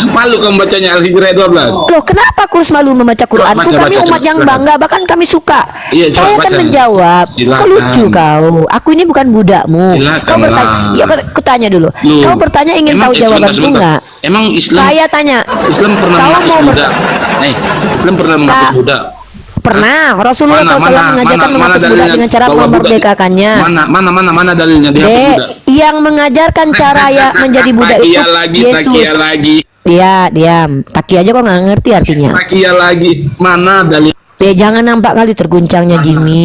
Malu kamu bacanya Al-Hijr 12. Loh, kenapa aku harus malu membaca Quran? Kami umat yang bangga, bahkan kami suka. Iya, Saya akan menjawab. Kau lucu kau. Aku ini bukan budakmu. Kau bertanya. Ya, aku tanya dulu. Kau bertanya ingin tahu jawabanku enggak? Emang Islam? Saya tanya. Islam pernah menghapus budak? Islam pernah menghapus budak? Pernah. Rasulullah SAW mengajarkan menghapus budak dengan cara memerdekakannya. Mana dalilnya dihapus budak? Yang mengajarkan cara ya menjadi budak itu Yesus. Lagi. Dia diam. Taki aja kok nggak ngerti artinya. Takia lagi. Mana dalil? Ya jangan nampak kali terguncangnya Jimmy.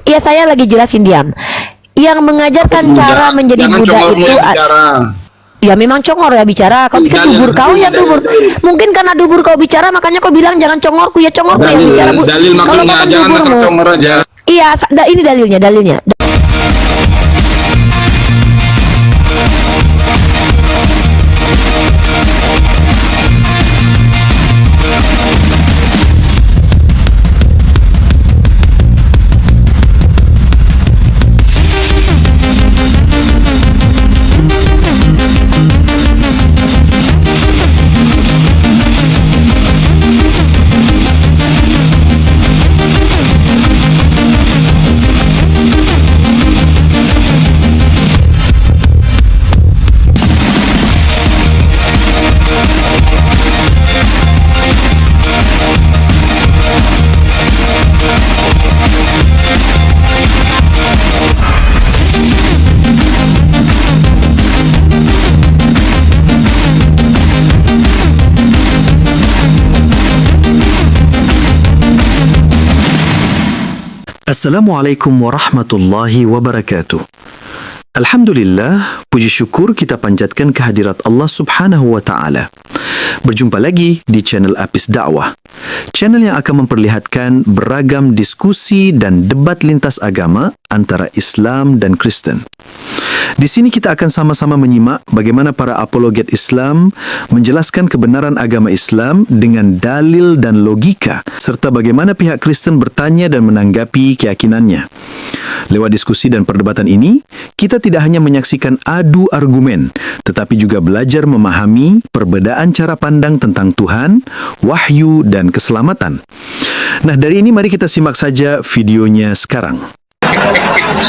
Iya, saya lagi jelasin, diam. Yang mengajarkan cara menjadi budak itu ya memang congor ya bicara. Kau pikir dubur kau ya dubur. Mungkin karena dubur kau bicara makanya kau bilang jangan congorku ya congorku yang bicara. Dalil maksudnya jangan congor aja. Iya, ini dalilnya. Assalamualaikum warahmatullahi wabarakatuh. Alhamdulillah, puji syukur kita panjatkan kehadirat Allah Subhanahu wa taala. Berjumpa lagi di channel Apis Dakwah. Channel yang akan memperlihatkan beragam diskusi dan debat lintas agama antara Islam dan Kristen. Di sini kita akan sama-sama menyimak bagaimana para apologet Islam menjelaskan kebenaran agama Islam dengan dalil dan logika, serta bagaimana pihak Kristen bertanya dan menanggapi keyakinannya. Lewat diskusi dan perdebatan ini, kita tidak hanya menyaksikan adu argumen, tetapi juga belajar memahami perbedaan cara pandang tentang Tuhan, wahyu, dan keselamatan. Nah, dari ini mari kita simak saja videonya sekarang.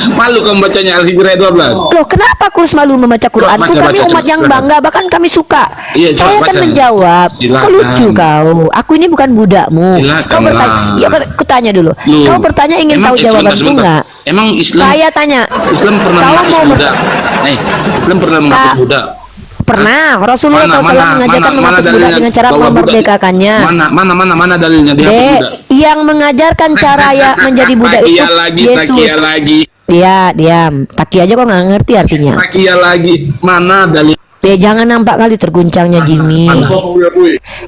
Malu kamu bacanya Al-Hijr 12. Loh, kenapa aku harus malu membaca Quran? Kami umat yang bangga, bahkan kami suka. Iya, saya akan menjawab. Kau lucu kau. Aku ini bukan budakmu. Kau bertanya. Ya, aku tanya dulu. Kau bertanya ingin tahu jawabanku enggak? Emang Islam? Saya tanya. Islam pernah menghapus budak? Islam pernah menghapus budak? Pernah. Rasulullah SAW mengajarkan menghapus budak dengan cara memerdekakannya. Mana dalilnya dihapus budak? Yang mengajarkan cara ya menjadi budak itu Yesus. Dia diam. Taki aja kok nggak ngerti artinya. Takia lagi. Mana dalil? Ya jangan nampak kali terguncangnya Jimmy.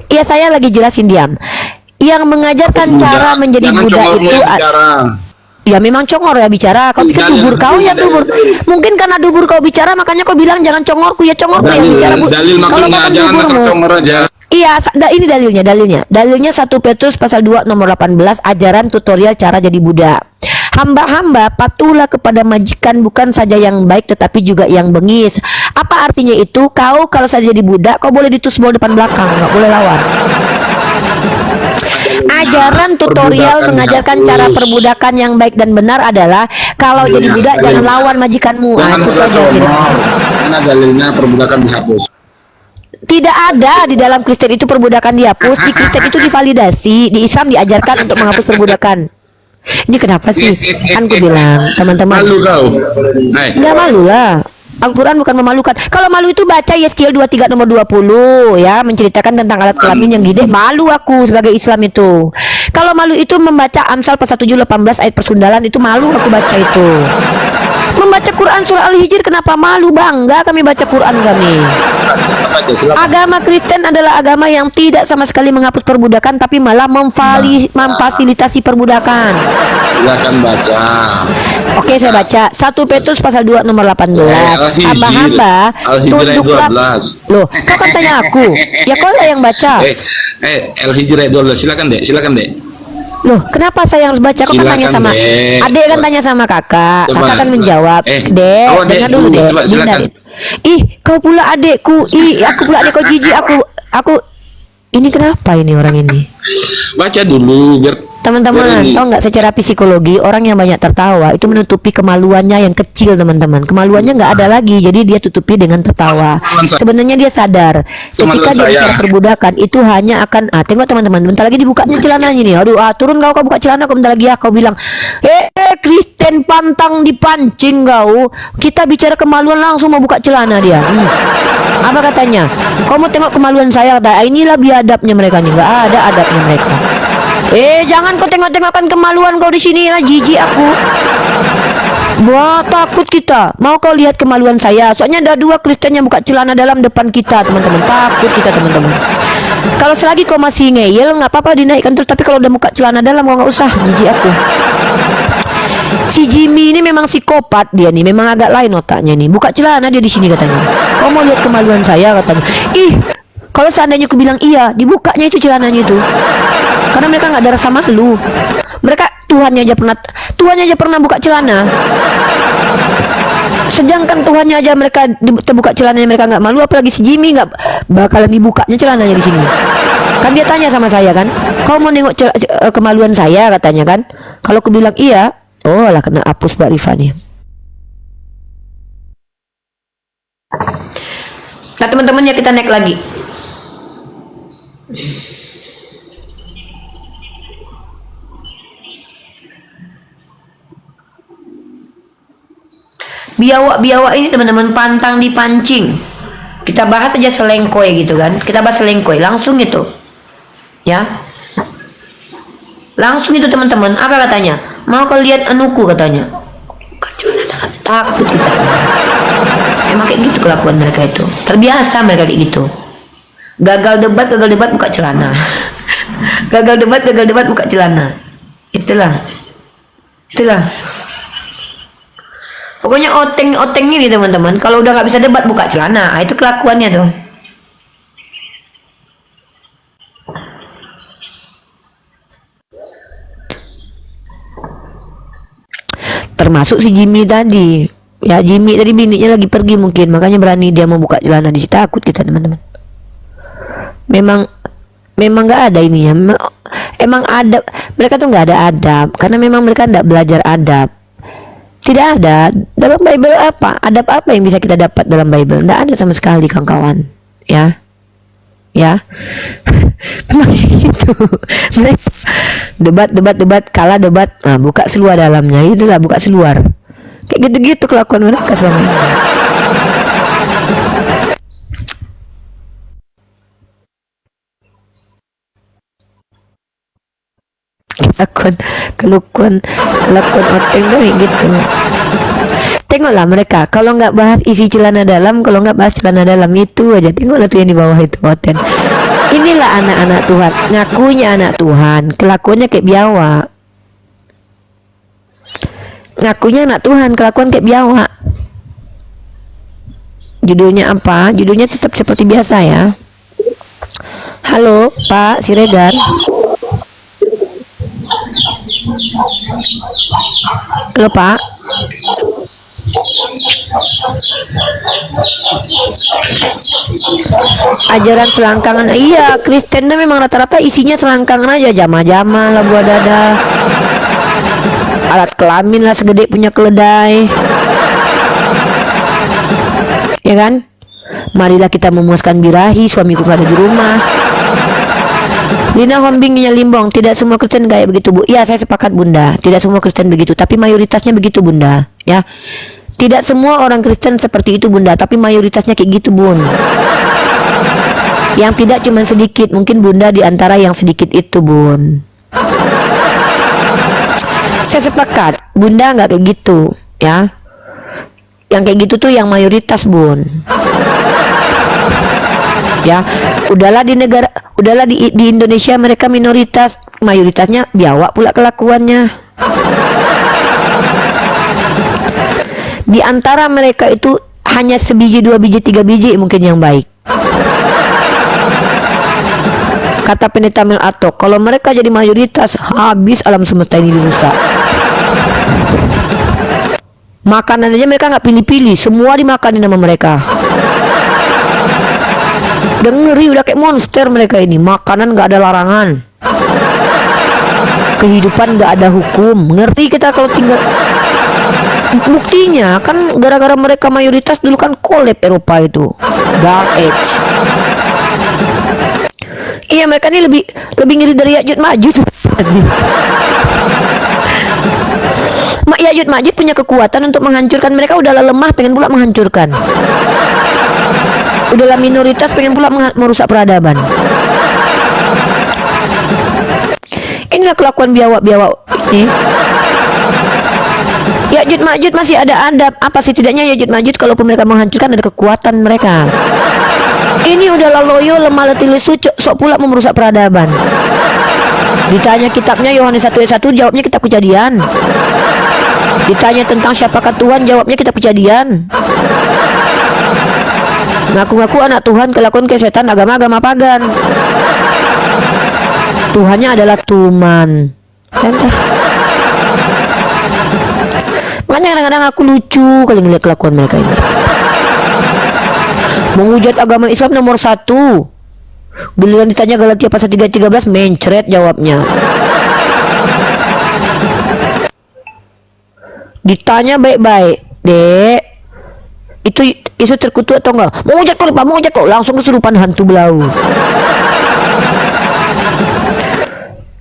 Iya, saya lagi jelasin, diam. Yang mengajarkan cara menjadi budak itu ya memang congor ya bicara. Kau pikir dubur kau ya dubur. Mungkin karena dubur kau bicara makanya kau bilang jangan congorku ya congorku yang bicara. Dalil maksudnya jangan congor aja. Iya, ini dalilnya 1 Petrus pasal 2 nomor 18, ajaran tutorial cara jadi budak. Hamba-hamba patuhlah kepada majikan, bukan saja yang baik tetapi juga yang bengis. Apa artinya itu? Kau kalau saja jadi budak kau boleh ditusbol depan belakang, nggak boleh lawan. Ajaran tutorial mengajarkan cara perbudakan yang baik dan benar adalah kalau jadi budak jangan lawan majikanmu. Mana dalilnya perbudakan dihapus? Tidak ada di dalam Kristen itu perbudakan dihapus. Di Kristen itu divalidasi. Di Islam diajarkan untuk menghapus perbudakan. Ini kenapa sih? Kan ku bilang teman-teman. Malu kau? Nggak malu lah. Al-Quran bukan memalukan. Kalau malu itu baca Yeskiel 23 nomor 20 ya, menceritakan tentang alat kelamin yang gede. Malu aku sebagai Islam itu. Kalau malu itu membaca Amsal pasal 7 18 ayat persundalan, itu malu aku baca itu. Membaca Quran surah Al-Hijr kenapa malu? Bangga kami baca Quran kami. Agama Kristen adalah agama yang tidak sama sekali menghapus perbudakan, tapi malah memfasilitasi perbudakan. Silakan baca. Oke, saya baca 1 Petrus pasal 2 nomor 18. Hamba-hamba tunduklah. Loh, kau kan tanya aku. Ya kau lah yang baca. Al-Hijr 12. Silakan dek. Loh, kenapa saya harus baca? Kok kan Silakan, tanya sama Dek. Adek, kan tanya sama kakak. Coba, Kakak kan menjawab. Dek, Dengar dulu, Dek. coba, Bunda, silakan. Dek. Ih, kau pula adekku. Ih, aku pula adek kau, jijik. Aku ini kenapa ini orang ini? Baca dulu biar Teman-teman, ini. tahu nggak, secara psikologi orang yang banyak tertawa itu menutupi kemaluannya yang kecil, teman-teman. Kemaluannya nggak ada lagi, jadi dia tutupi dengan tertawa. Sebenarnya dia sadar ketika dia bicara perbudakan itu hanya akan tengok teman-teman, bentar lagi dibukanya celananya nih. Aduh, turun kau buka celana, kau bentar lagi kau bilang, Kristen pantang dipancing kau. Kita bicara kemaluan langsung mau buka celana dia. Apa katanya? Kau mau tengok kemaluan saya? Kata, inilah biadabnya mereka nih, nggak ada adabnya mereka. Jangan kau tengok-tengokkan kemaluan kau di sini lah, jijik aku. Wah, takut kita. Mau kau lihat kemaluan saya? Soalnya ada 2 Kristen yang buka celana dalam depan kita, teman-teman. Takut kita, teman-teman. Kalau selagi kau masih ngeyel, nggak apa-apa dinaikkan terus. Tapi kalau udah buka celana dalam, kau nggak usah, jijik aku. Si Jimmy ini memang psikopat dia nih, memang agak lain otaknya nih. Buka celana dia di sini katanya. Kau mau lihat kemaluan saya katanya. Kalau seandainya aku bilang iya, dibukanya itu celananya itu. Karena mereka nggak ada rasa malu. Mereka Tuhannya aja pernah buka celana. Sedangkan Tuhannya aja mereka terbuka celananya, mereka nggak malu, apalagi si Jimmy nggak bakalan dibukanya celananya di sini. Kan dia tanya sama saya kan, kau mau nengok kemaluan saya katanya kan. Kalau aku bilang iya, oh lah kena hapus Mbak Rifa nih. Nah teman-temannya, kita naik lagi. Biawak-biawak ini teman-teman pantang dipancing. Kita bahas aja selengkoy gitu kan. Kita bahas selengkoy langsung itu. Ya. Langsung itu teman-teman. Apa katanya? Mau kau lihat anuku katanya. Takut kita. Emang kayak gitu kelakuan mereka itu. Terbiasa mereka kayak gitu. Gagal debat buka celana. Gagal debat buka celana. Itulah. Pokoknya oteng ini teman-teman, kalau udah nggak bisa debat buka celana, itu kelakuannya tuh. Termasuk si Jimmy tadi. Ya Jimmy tadi bininya lagi pergi mungkin, makanya berani dia mau buka celana di situ. Takut kita teman-teman. Memang nggak ada ininya. Emang adab mereka tuh nggak ada adab, karena memang mereka nggak belajar adab. Tidak ada dalam Bible adab apa yang bisa kita dapat dalam Bible? Tidak ada sama sekali, kawan-kawan. Ya gitu. debat kalah debat, buka seluar dalamnya, itulah buka seluar. Kayak gitu-gitu kelakuan mereka selama ini. kelakuan oteng kayak gitu. Tengoklah mereka, kalau nggak bahas isi celana dalam, kalau nggak bahas celana dalam itu aja, tengoklah tuh yang di bawah itu oten. Inilah anak-anak Tuhan, ngakunya anak Tuhan, kelakuannya kayak biawak. Ngakunya anak Tuhan, kelakuan kayak biawak. Judulnya apa? Judulnya tetap seperti biasa ya. Halo Pak Siregar. Halo Pak. Ajaran selangkangan, iya, Kristen itu memang rata-rata isinya selangkangan aja, jama-jama lah, buah dada, alat kelamin lah segede punya keledai, ya kan? Marilah kita memuaskan birahi, suamiku ada di rumah. Lina Hombingnya Limbong, tidak semua Kristen kayak begitu, Bu. Ya, saya sepakat, Bunda. Tidak semua Kristen begitu, tapi mayoritasnya begitu, Bunda. Ya. Tidak semua orang Kristen seperti itu, Bunda, tapi mayoritasnya kayak gitu, Bun. Yang tidak cuma sedikit, mungkin Bunda di antara yang sedikit itu, Bun. Saya sepakat, Bunda nggak kayak gitu, ya. Yang kayak gitu tuh yang mayoritas, Bun. Ya, udahlah di Indonesia mereka minoritas, mayoritasnya biawak pula kelakuannya. Di antara mereka itu hanya sebiji, 2 biji, 3 biji mungkin yang baik. Kata pendeta Mel Atok, kalau mereka jadi mayoritas, habis alam semesta ini dirusak. Makanan aja mereka nggak pilih-pilih, semua dimakanin sama mereka. Udah ngeri, udah kayak monster mereka ini. Makanan nggak ada larangan, kehidupan nggak ada hukum. Ngerti kita kalau tinggal. Buktinya kan gara-gara mereka mayoritas dulu kan collab Eropa itu, Dark Age. Iya, mereka ini lebih ngeri dari Ya'juj Ma'juj. Ya'juj Ma'juj punya kekuatan untuk menghancurkan, mereka udahlah lemah pengen pula menghancurkan. Udahlah minoritas pengen pula merusak peradaban. Inilah kelakuan biawak-biawak ini. Ya'juj Ma'juj masih ada adab. Apa sih tidaknya Ya'juj Ma'juj kalaupun mereka menghancurkan ada kekuatan mereka. Ini udahlah loyo, lemah letih lesu, sok pula merusak peradaban. Ditanya kitabnya Yohanes 1 ayat 1, jawabnya kitab Kejadian. Ditanya tentang siapakah Tuhan, jawabnya kitab Kejadian. Ngaku-ngaku anak Tuhan, kelakuan ke setan, agama-agama pagan. Tuhannya adalah Tuman. Makanya kadang-kadang aku lucu kali ngeliat kelakuan mereka ini. Menghujat agama Islam nomor 1. Giliran ditanya Galatia pasal 3:13, mencret jawabnya. Ditanya baik-baik, Dek, itu isu terkutuk atau enggak? Menghujat kok, Pak, menghujat kok, langsung kesurupan hantu belau.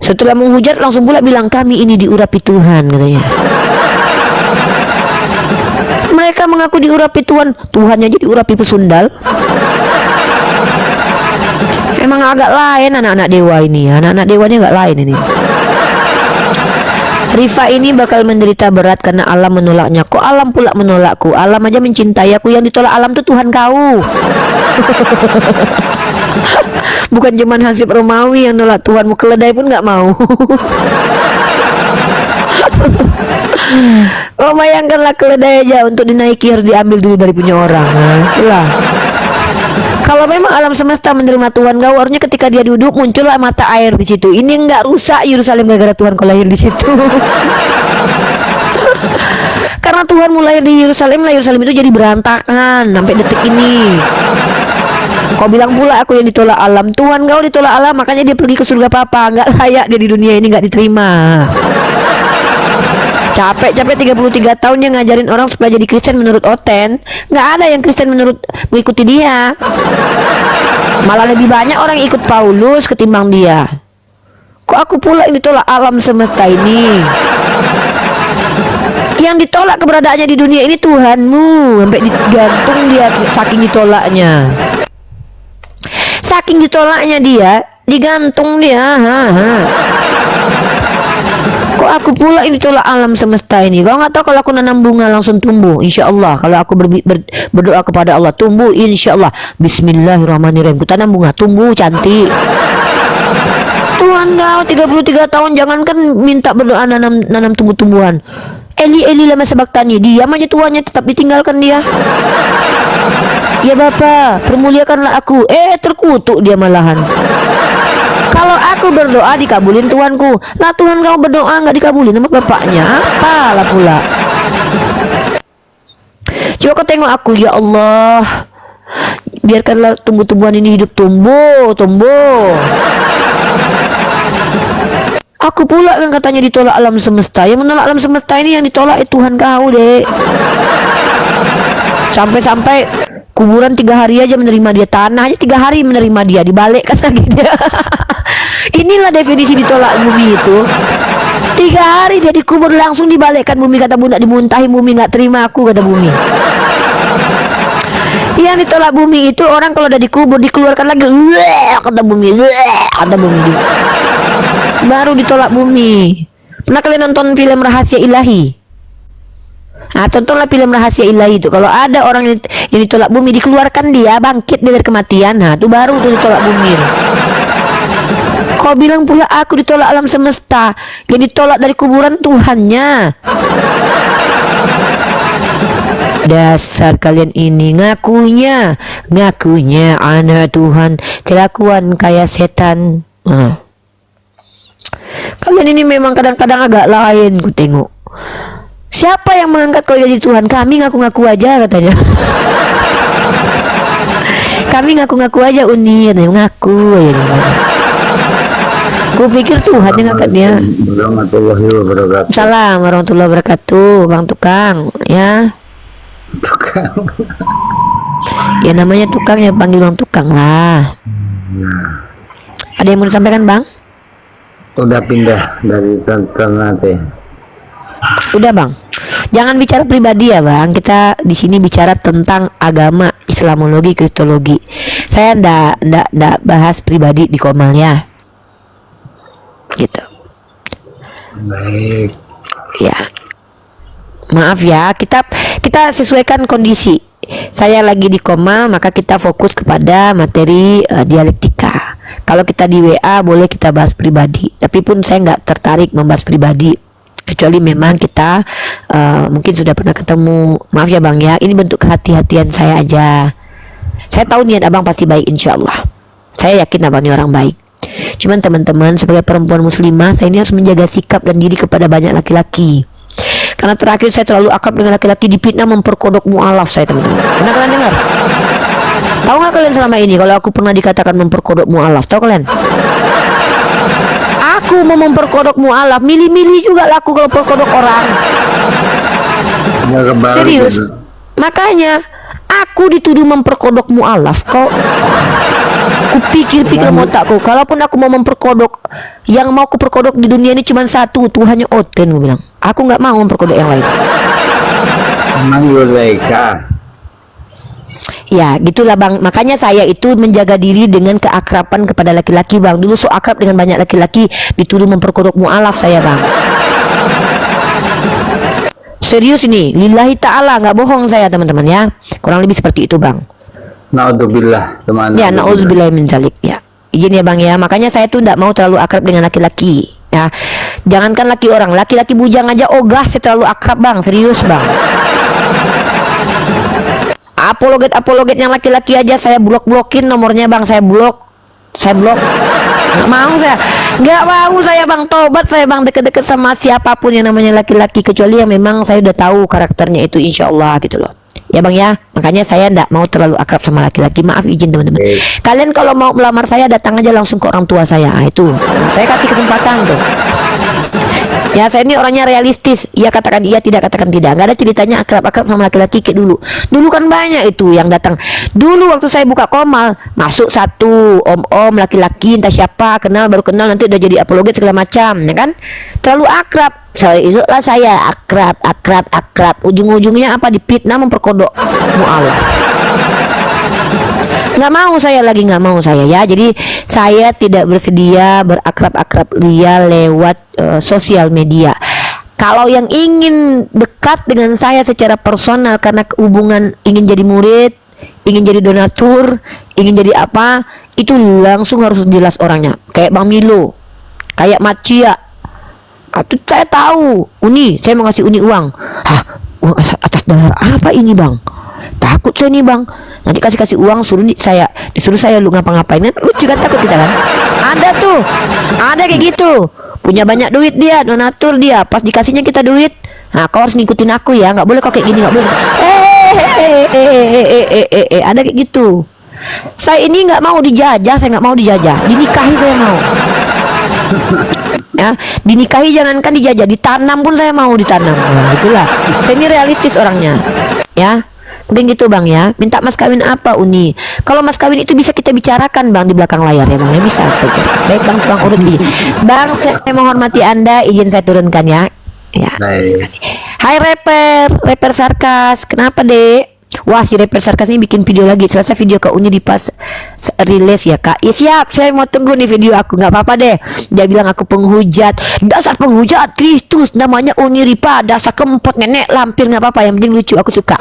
Setelah menghujat langsung pula bilang, kami ini diurapi Tuhan, katanya. Mereka mengaku diurapi Tuhan, Tuhannya jadi urapi pesundal. Emang agak lain anak-anak dewa ini, anak-anak dewanya agak lain ini. Rifa ini bakal menderita berat karena alam menolaknya. Kok alam pula menolakku? Alam aja mencintai aku, yang ditolak alam tuh Tuhan kau. Bukan cuman Hasib Romawi yang nolak Tuhanmu, keledai pun nggak mau. Oh, bayangkanlah keledai aja untuk dinaiki harus diambil dulu dari punya orang. Nah, itulah. Kalau memang alam semesta menerima Tuhan kau, harusnya ketika dia duduk muncullah mata air di situ. Ini enggak rusak Yerusalem gara-gara Tuhan kau lahir di situ. Karena Tuhan mulai di Yerusalem, lah Yerusalem itu jadi berantakan sampai detik ini. Kau bilang pula aku yang ditolak alam, Tuhan kau ditolak alam, makanya dia pergi ke surga papa. Enggak layak dia di dunia ini, enggak diterima. Capek-capek 33 tahun dia ngajarin orang supaya jadi Kristen menurut Oten. Nggak ada yang Kristen menurut mengikuti dia. Malah lebih banyak orang ikut Paulus ketimbang dia. Kok aku pula yang ditolak alam semesta ini? Yang ditolak keberadaannya di dunia ini Tuhanmu. Sampai digantung dia saking ditolaknya. Saking ditolaknya dia, digantung dia. Kok aku pula ini tolak alam semesta ini? Kau nggak tahu kalau aku nanam bunga langsung tumbuh, insya Allah. Kalau aku berdoa kepada Allah, tumbuh insya Allah. Bismillahirrahmanirrahim. Ku tanam bunga, tumbuh cantik. Tuhan kau 33 tahun jangankan minta berdoa nanam tumbuh-tumbuhan. Eli lama sebaktani, diam aja tuannya, tetap ditinggalkan dia. Ya Bapak, permuliakanlah aku. Terkutuk dia malahan. Kalau aku berdoa dikabulin Tuanku. Lah Tuhan kau berdoa nggak dikabulin sama bapaknya, apalah pula. Coba kau tengok aku, ya Allah, biarkanlah tumbuh-tumbuhan ini hidup tumbuh. Aku pula kan katanya ditolak alam semesta. Yang menolak alam semesta ini yang ditolak Tuhan kau, Dek. Sampai-sampai kuburan 3 hari aja menerima dia, tanah aja 3 hari menerima dia, dibalikkan lagi dia. Inilah definisi ditolak bumi itu. 3 hari dia dikubur langsung dibalikkan bumi, kata bunda, dimuntahi bumi, nggak terima aku, kata bumi. Yang ditolak bumi itu orang kalau udah dikubur dikeluarkan lagi, kata bumi, kata bumi dia. Baru ditolak bumi. Pernah kalian nonton film Rahasia Ilahi? Nah, tontonlah film Rahasia Ilahi itu. Kalau ada orang yang ditolak bumi, dikeluarkan dia, bangkit dari kematian. Nah, itu baru tuh ditolak bumi. Kau bilang pula aku ditolak alam semesta, yang ditolak dari kuburan Tuhannya. Dasar kalian ini ngakunya anak Tuhan, kelakuan kayak setan. Nah. Kalian ini memang kadang-kadang agak lain, ku tengok. Siapa yang mengangkat kau jadi Tuhan? Kami ngaku-ngaku aja katanya. Kami ngaku-ngaku aja Uni, katanya ngaku aja. Ku pikir Tuhan yang ngangkat dia. Warahmatullahi wabarakatuh. Salam warahmatullahi wabarakatuh, Bang Tukang, ya. Tukang. Ya namanya tukang ya panggil Bang Tukang lah. Ada yang mau disampaikan Bang? Udah pindah dari Ternate. Udah Bang. Jangan bicara pribadi ya Bang. Kita di sini bicara tentang agama, Islamologi, Kristologi. Saya ndak bahas pribadi di Komal ya. Gitu. Baik. Ya. Maaf ya, kita sesuaikan kondisi. Saya lagi di Komal, maka kita fokus kepada materi dialektika. Kalau kita di WA boleh kita bahas pribadi, tapi pun saya nggak tertarik membahas pribadi, kecuali memang kita mungkin sudah pernah ketemu. Maaf ya Bang ya, ini bentuk kehati-hatian saya aja. Saya tahu niat abang pasti baik, insya Allah. Saya yakin abang ini orang baik. Cuman teman-teman, sebagai perempuan muslimah, saya ini harus menjaga sikap dan diri kepada banyak laki-laki. Karena terakhir saya terlalu akrab dengan laki-laki, dipitnah memperkodok mualaf saya teman-teman. Pernah kalian dengar? Tahu nggak kalian selama ini kalau aku pernah dikatakan memperkodok mualaf? Tahu kalian? Aku mau memperkodok mualaf, milih-milih juga laku kalau perkodok orang. Serius? Makanya aku dituduh memperkodok mualaf. Kau kupikir-pikir otakku, kalaupun aku mau memperkodok, yang mau kuperkodok di dunia ini cuma satu, Tuhannya Oten, gue bilang. Aku nggak mau memperkodok yang lain. Memang Yulaika. Ya gitulah Bang, makanya saya itu menjaga diri dengan keakraban kepada laki-laki Bang. Dulu so akrab dengan banyak laki-laki, dituduh memperkodok mualaf saya Bang. Serius ini, lillahi ta'ala, nggak bohong saya teman-teman ya. Kurang lebih seperti itu Bang. Naudzubillah, teman. Ya, naudzubillah min zalik ya. Izin ya Bang ya, makanya saya tuh nggak mau terlalu akrab dengan laki-laki ya. Jangankan laki orang, laki-laki bujang aja ogah saya terlalu akrab Bang, serius Bang. Apologet yang laki-laki aja saya blok-blokin nomornya Bang, saya blok. Nggak mau saya Bang, tobat saya Bang, deket-deket sama siapapun yang namanya laki-laki, kecuali yang memang saya udah tahu karakternya itu, insya Allah gitu loh. Ya Bang ya, makanya saya ndak mau terlalu akrab sama laki-laki. Maaf izin teman-teman. Kalian kalau mau melamar saya datang aja langsung ke orang tua saya. Itu saya kasih kesempatan tuh. Ya saya ini orangnya realistis. Iya katakan iya, tidak katakan tidak. Nggak ada ceritanya akrab-akrab sama laki-laki kayak dulu. Dulu kan banyak itu yang datang. Dulu waktu saya buka Komal, masuk satu om-om laki-laki entah siapa, baru kenal nanti udah jadi apologet segala macam, ya kan? Terlalu akrab. Saya akrab. Ujung-ujungnya apa? Dipitnah memperkodok mualaf. Nggak mau saya ya. Jadi saya tidak bersedia berakrab-akrab dia lewat sosial media. Kalau yang ingin dekat dengan saya secara personal karena hubungan ingin jadi murid, ingin jadi donatur, ingin jadi apa, itu langsung harus jelas orangnya. Kayak Bang Milo, kayak Macia. Itu saya tahu. Uni, saya mau ngasih Uni uang. Hah, uang atas dasar apa ini Bang? Takut saya nih Bang, nanti kasih uang disuruh saya lu ngapa-ngapain kan, lucu kan, takut kita kan. Ada kayak gitu, punya banyak duit dia, donatur dia, pas dikasihnya kita duit, nah kau harus ngikutin aku ya, nggak boleh kau kayak gini, nggak boleh. Ada kayak gitu. Saya ini nggak mau dijajah, dinikahi saya mau. Ya, dinikahi jangankan dijajah, ditanam pun saya mau ditanam. Nah, itulah. Saya ini realistis orangnya. Ya. Mungkin gitu Bang ya. Minta mas kawin apa Uni? Kalau mas kawin itu bisa kita bicarakan Bang di belakang layar ya Bang ya, bisa. Baik Bang, tukang urut di. Bang, saya menghormati Anda, izin saya turunkan ya. Ya. Baik. Hai rapper sarkas. Kenapa Dek? Wah, si rapper sarkas ini bikin video lagi. Selesai video ke Uni di pas rilis ya Kak. Ya siap, saya mau tunggu nih video aku. Nggak apa-apa deh. Dia bilang aku penghujat. Dasar penghujat Kristus. Namanya Uni Ripa. Dasar kempot nenek lampir. Nggak apa-apa, yang penting lucu. Aku suka.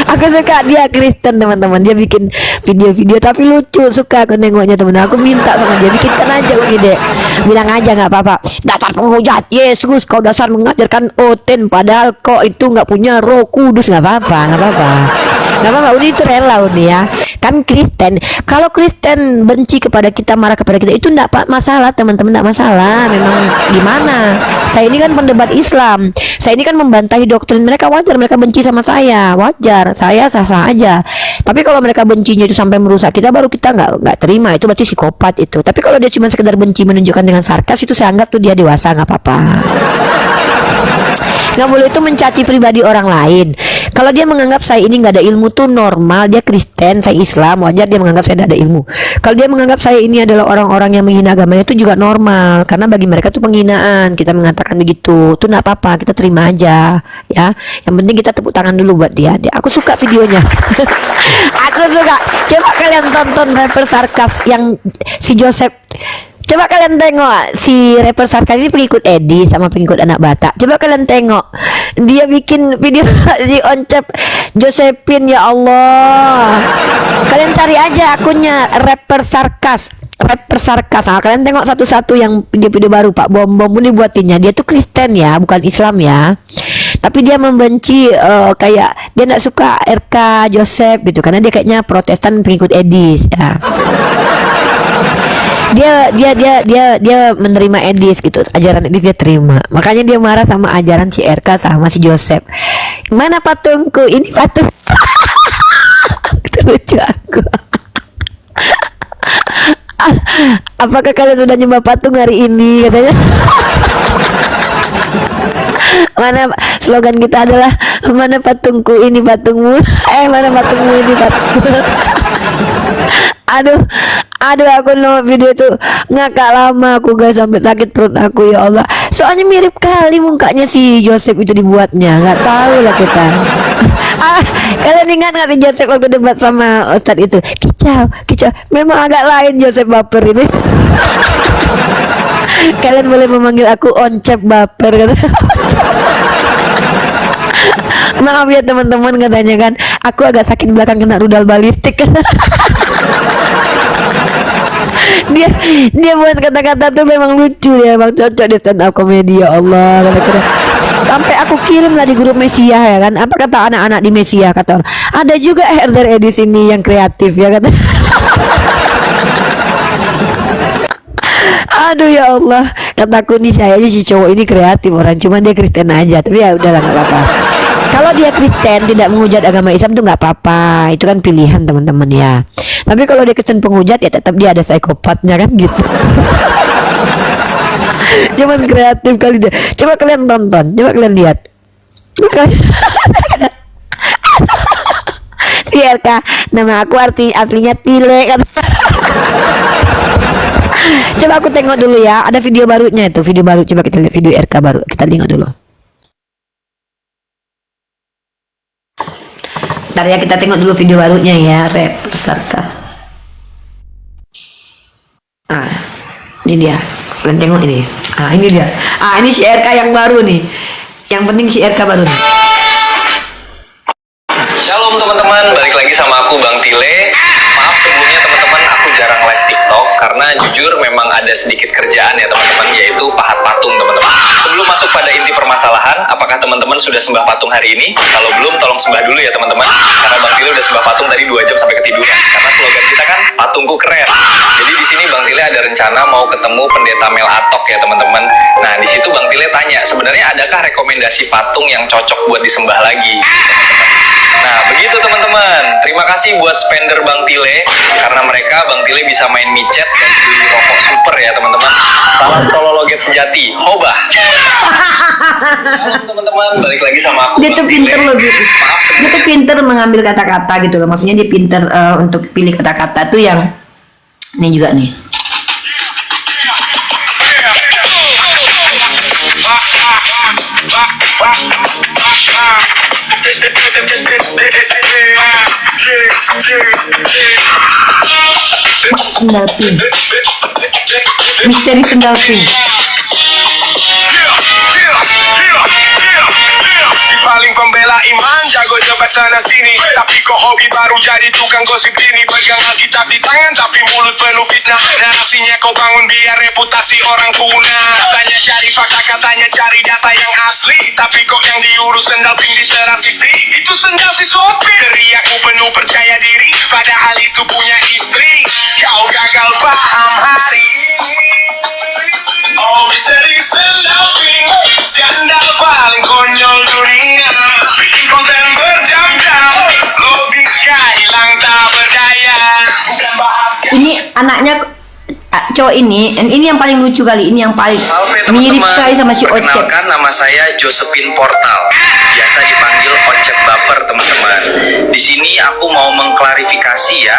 Aku suka dia Kristen teman-teman. Dia bikin video-video tapi lucu. Suka aku nengoknya teman. Aku minta sama dia bikinkan aja Uni deh. Bilang aja nggak apa-apa. Dasar penghujat Yesus, kau dasar mengajarkan Oten padahal kau itu nggak punya Roh Kudus. Nggak apa-apa. Gak apa-apa, Uni itu rela Uni ya. Kan Kristen. Kalau Kristen benci kepada kita, marah kepada kita, itu enggak masalah teman-teman, enggak masalah. Memang gimana? Saya ini kan pendebat Islam. Saya ini kan membantahi doktrin mereka, wajar mereka benci sama saya. Wajar, saya sah-sah aja. Tapi kalau mereka bencinya itu sampai merusak kita, baru kita nggak terima. Itu berarti psikopat itu. Tapi kalau dia cuma sekedar benci menunjukkan dengan sarkas, itu saya anggap tuh dia dewasa, nggak apa-apa. Nggak boleh itu mencaci pribadi orang lain. Kalau dia menganggap saya ini nggak ada ilmu tuh normal. Dia Kristen, saya Islam, wajar dia menganggap saya tidak ada ilmu. Kalau dia menganggap saya ini adalah orang-orang yang menghina agamanya, itu juga normal. Karena bagi mereka itu penghinaan. Kita mengatakan begitu, itu nggak apa-apa, kita terima aja ya. Yang penting kita tepuk tangan dulu buat dia. Aku suka videonya. Aku suka. Coba kalian tonton rapper sarkas yang si Joseph. Coba kalian tengok si rapper sarkas ini pengikut Edi sama pengikut anak Batak. Coba kalian tengok dia bikin video di Oncep Josephine, ya Allah. Kalian cari aja akunnya rapper sarkas. Nah, kalian tengok satu-satu yang video-video baru Pak Bom ini buatinnya. Dia tuh Kristen ya, bukan Islam ya. Tapi dia membenci kayak dia nggak suka RK Joseph gitu karena dia kayaknya Protestan pengikut Edis ya. Dia menerima Edis gitu, ajaran Edis dia terima. Makanya dia marah sama ajaran si RK sama si Joseph. Mana patungku? Ini patung. Lucu aku. Apakah kalian sudah nyembah patung hari ini katanya? Mana slogan kita adalah mana patungku ini patungmu, mana patungmu ini patungmu. Aduh aku nonton video itu ngakak lama aku guys, sampai sakit perut aku ya Allah. Soalnya mirip kali mukanya si Joseph itu dibuatnya, nggak tahu lah kita. Kalian ingat nggak si Joseph waktu debat sama Ustadz itu? Kicau. Memang agak lain Joseph baper ini. Kalian boleh memanggil aku Oncep baper kata. Maaf ya teman-teman katanya kan, aku agak sakit belakang kena rudal balistik. dia buat kata-kata tuh memang lucu ya, bang, cocok di stand up komedi ya Allah. Sampai aku kirim lah di grup Mesia ya kan, apa kata anak-anak di Mesia, kata orang, ada juga herder di sini yang kreatif ya kata. Aduh ya Allah, kataku nih saya aja si cowok ini kreatif orang, cuma dia Kristen aja. Tapi ya udahlah nggak apa-apa. Kalau dia Kristen tidak menghujat agama Islam tuh nggak apa-apa, itu kan pilihan teman-teman ya. Tapi kalau dia Kristen penghujat ya tetap dia ada psikopatnya kan gitu. Cuman kreatif kali dia. Coba kalian tonton, coba kalian lihat. Si RK, nama aku artinya Tile kan. Coba aku tengok dulu ya, ada video barunya itu, video baru, coba kita lihat video RK baru, kita tengok dulu. Ntar ya kita tengok dulu video barunya ya, rap sarkas. Ini dia, kalian tengok ini. Ini dia. Ini si RK yang baru nih. Yang penting si RK baru nih. Shalom teman-teman, balik lagi sama aku Bang Tile. Maaf sebelumnya teman-teman, aku jarang live TikTok karena jujur memang ada sedikit kerjaan ya teman-teman, yaitu pahat patung teman-teman. Sebelum masuk pada inti permasalahan, apakah teman-teman sudah sembah patung hari ini? Kalau belum, tolong sembah dulu ya teman-teman. Karena Bang Tile udah sembah patung tadi 2 jam sampai ketiduran. Karena slogan kita kan patungku keren. Jadi di sini Bang Tile ada rencana mau ketemu Pendeta Mel Atok ya teman-teman. Nah di situ Bang Tile tanya, sebenarnya adakah rekomendasi patung yang cocok buat disembah lagi? Nah begitu teman-teman, terima kasih buat spender Bang Tile, karena mereka Bang Tile bisa main micet dan beli rokok super ya teman-teman. Salam tolologet sejati, hobah. Teman-teman, balik lagi sama aku. Dia tuh pinter loh gitu. Dia tuh pinter mengambil kata-kata gitu loh. Maksudnya dia pinter untuk pilih kata-kata tuh yang ini juga nih. Sendal pink, misteri sendal pink. Si paling pembela iman, jago debat sana sini. Tapi kok hobi baru jadi tukang gosip ini. Pegang Alkitab di tangan tapi mulut penuh fitnah. Narasinya kau bangun biar reputasi orang punah. Katanya cari fakta, katanya cari data yang asli. Tapi kok yang diurus sendal ping di teras sisi. Itu sendal si sopir. Teriakmu penuh percaya diri, padahal itu punya istri. Kau gagal paham hari ini. Oh, misteri sendal ping, skandal paling konyol dunia. Bikin konten berjam-jam, logika hilang tak berdaya. Bukan bahas Ini anaknya cowok ini yang paling lucu kali, ini yang paling Salve mirip teman-teman, sekali sama si Ocep. perkenalkan nama saya Josephine Portal, biasa dipanggil Ocep Baper teman-teman. Di sini aku mau mengklarifikasi ya.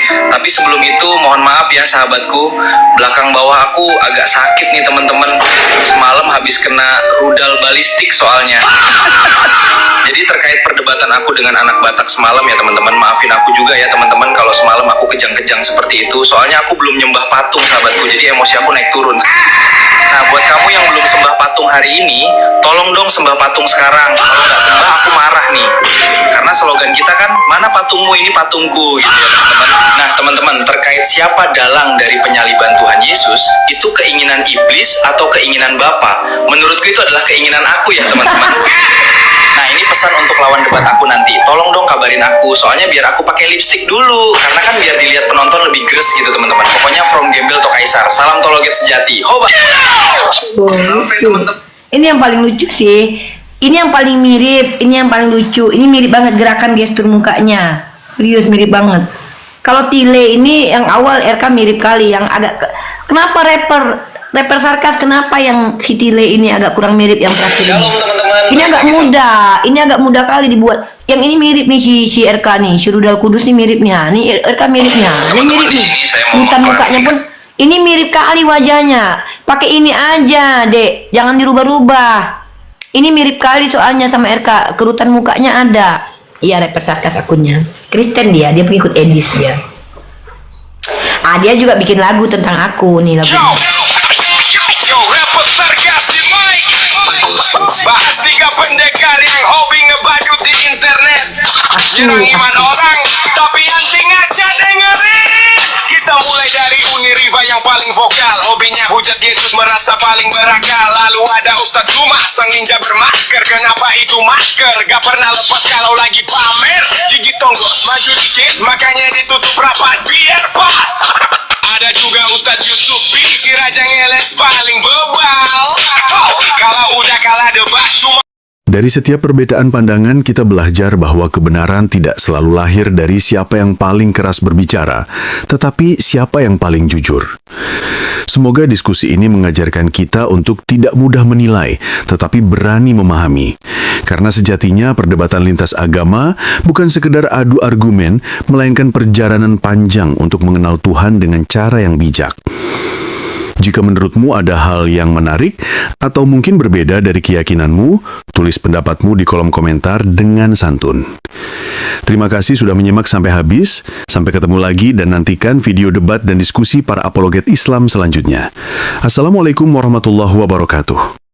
Tapi sebelum itu mohon maaf ya sahabatku, belakang bawah aku agak sakit nih teman-teman. Semalam habis kena rudal balistik soalnya. Jadi terkait perdebatan aku dengan anak Batak semalam ya teman-teman, maafin aku juga ya teman-teman kalau semalam aku kejang-kejang seperti itu. Soalnya aku belum nyembah patung sahabatku, jadi emosi aku naik turun. Nah buat kamu yang belum sembah patung hari ini, tolong dong sembah patung sekarang. Kalau nggak sembah aku marah nih. Karena slogan kita kan, mana patungmu ini patungku gitu ya teman-teman. Nah teman-teman, terkait siapa dalang dari penyaliban Tuhan Yesus, itu keinginan iblis atau keinginan Bapa? Menurutku itu adalah keinginan aku ya teman-teman. Nah ini pesan untuk lawan debat aku nanti, tolong dong kabarin aku, soalnya biar aku pakai lipstick dulu, karena kan biar dilihat penonton lebih gres gitu teman-teman. Pokoknya from Gembel to Kaisar, salam Tologet sejati. Hoba. Oh, lucu. Ini yang paling lucu sih. Ini yang paling mirip, ini yang paling lucu. Ini mirip banget gerakan gestur mukanya. Serius mirip banget. Kalau Tile ini yang awal RK mirip kali, yang agak kenapa rapper sarkas, kenapa yang si Tile ini agak kurang mirip yang terakhir ini? Shalom teman-teman. Ini agak mudah, ini agak mudah kali dibuat. Yang ini mirip nih si RK nih, si Rudal Kudus nih miripnya. Nih RK miripnya, ini mirip nih. Hutan mukanya pun ini mirip kali wajahnya. Pakai ini aja, Dek. Jangan dirubah-rubah. Ini mirip kali soalnya sama RK. Kerutan mukanya ada. Iya, rapper sarkas akunnya. Kristen dia pengikut Edis dia. Ah, dia juga bikin lagu tentang aku nih lagu. Yo, rapper sarkas di mic. Bahas tiga pendekar yang hobi ngebadut di internet. Nyerang iman orang, tapi anti ngaca dengerin. Kita mulai dari Uniriva yang paling vokal. Hobinya hujat Yesus, merasa paling berakal. Lalu ada Ustadz Zuma, sang ninja bermasker. Kenapa itu masker? Gak pernah lepas kalau lagi pamer. Gigi tonggos, maju dikit, makanya ditutup rapat biar pas. Ada juga Ustadz Yusufi, si raja ngeles paling bebal. Kalau udah kalah debat cuma Dari setiap perbedaan pandangan, kita belajar bahwa kebenaran tidak selalu lahir dari siapa yang paling keras berbicara, tetapi siapa yang paling jujur. Semoga diskusi ini mengajarkan kita untuk tidak mudah menilai, tetapi berani memahami. Karena sejatinya perdebatan lintas agama bukan sekedar adu argumen, melainkan perjalanan panjang untuk mengenal Tuhan dengan cara yang bijak. Jika menurutmu ada hal yang menarik atau mungkin berbeda dari keyakinanmu, tulis pendapatmu di kolom komentar dengan santun. Terima kasih sudah menyimak sampai habis. Sampai ketemu lagi dan nantikan video debat dan diskusi para apologet Islam selanjutnya. Assalamualaikum warahmatullahi wabarakatuh.